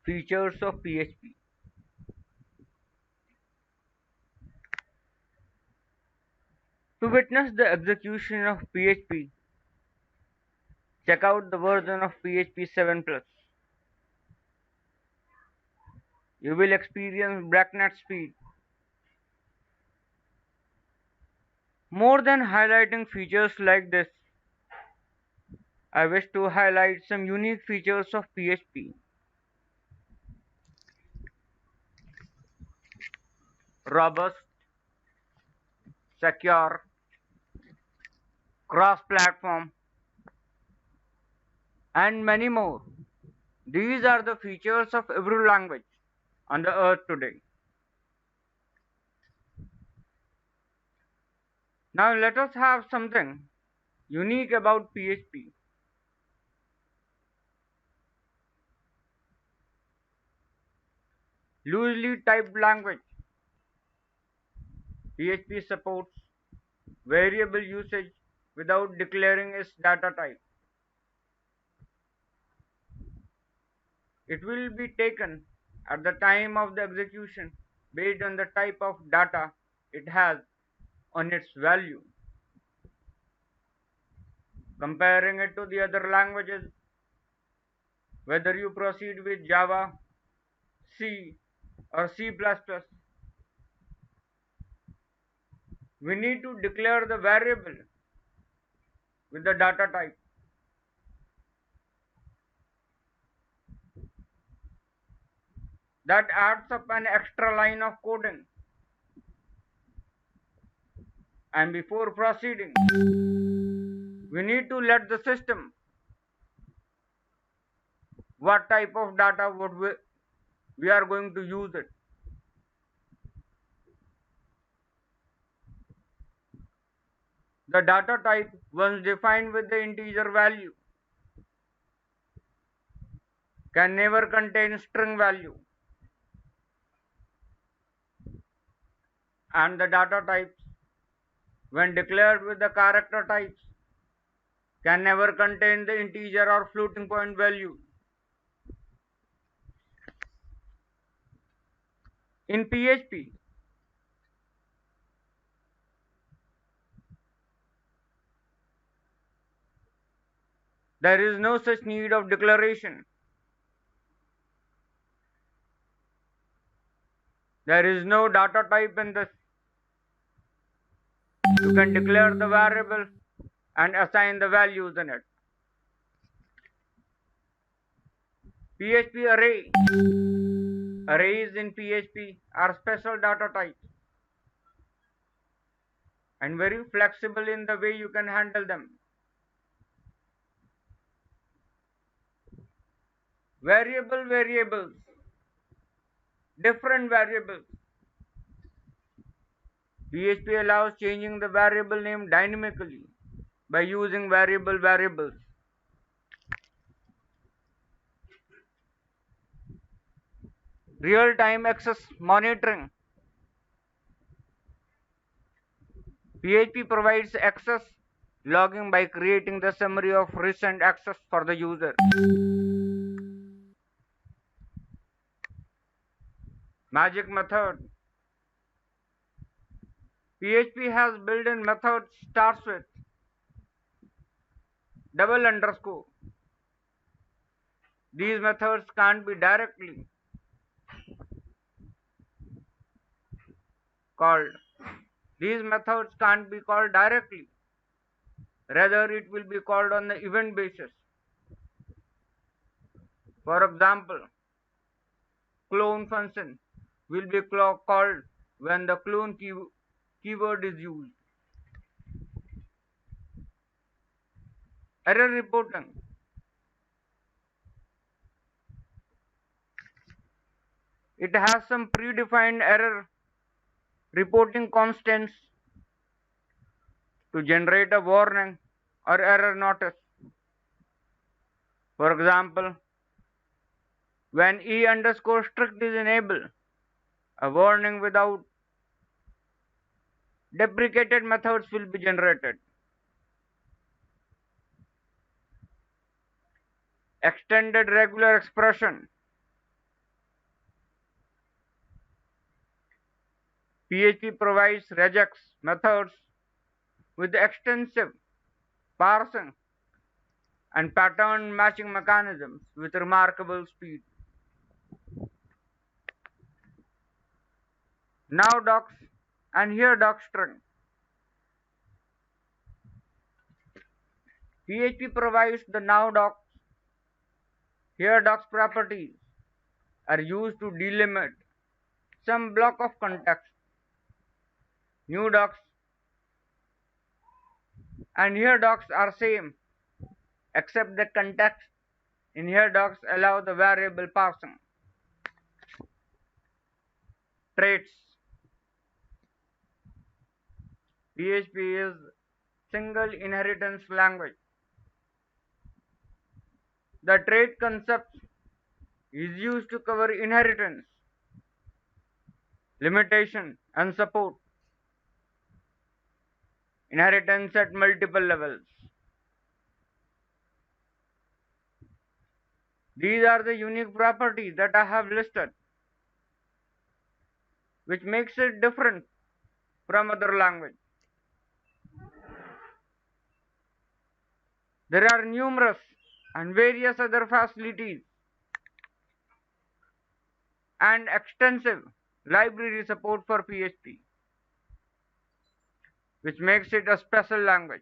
Features of PHP. To witness the execution of PHP, check out the version of PHP 7 Plus. You will experience breakneck speed. More than highlighting features like this, I wish to highlight some unique features of PHP. Robust, secure, cross-platform, and many more. These are the features of every language on the earth today. Now let us have something unique about PHP. Loosely typed language. PHP supports variable usage without declaring its data type. It will be taken at the time of the execution based on the type of data it has on its value. Comparing it to the other languages, whether you proceed with Java, C, or C++, we need to declare the variable with the data type. That adds up an extra line of coding. And before proceeding, we need to let the system what type of data would we are going to use it. The data type, once defined with the integer value, can never contain string value. And the data types, when declared with the character types, can never contain the integer or floating point value. In PHP, there is no such need of declaration. There is no data type in this. You can declare the variable and assign the values in it. PHP array. Arrays in PHP are special data types and very flexible in the way you can handle them. Variables, different variables. PHP allows changing the variable name dynamically by using variables. Real-time access monitoring. PHP provides access logging by creating the summary of recent access for the user. Magic method. PHP has built-in method starts with double underscore. These methods can't be directly called. These methods can't be called directly. Rather, it will be called on the event basis. For example, clone function will be called when the clone keyword is used. Error reporting. It has some predefined error reporting constants to generate a warning or error notice. For example, when e underscore strict is enabled, a warning without deprecated methods will be generated. Extended regular expression. PHP provides regex methods with extensive parsing and pattern matching mechanisms with remarkable speed. Now docs and here doc string. PHP provides the now docs, here docs properties are used to delimit some block of context. New docs and here docs are same except the context in here docs allow the variable parsing. Traits. PHP is single inheritance language. The trait concept is used to cover inheritance, limitation, and support. Inheritance at multiple levels. These are the unique properties that I have listed, which makes it different from other language. There are numerous and various other facilities and extensive library support for PHP, which makes it a special language.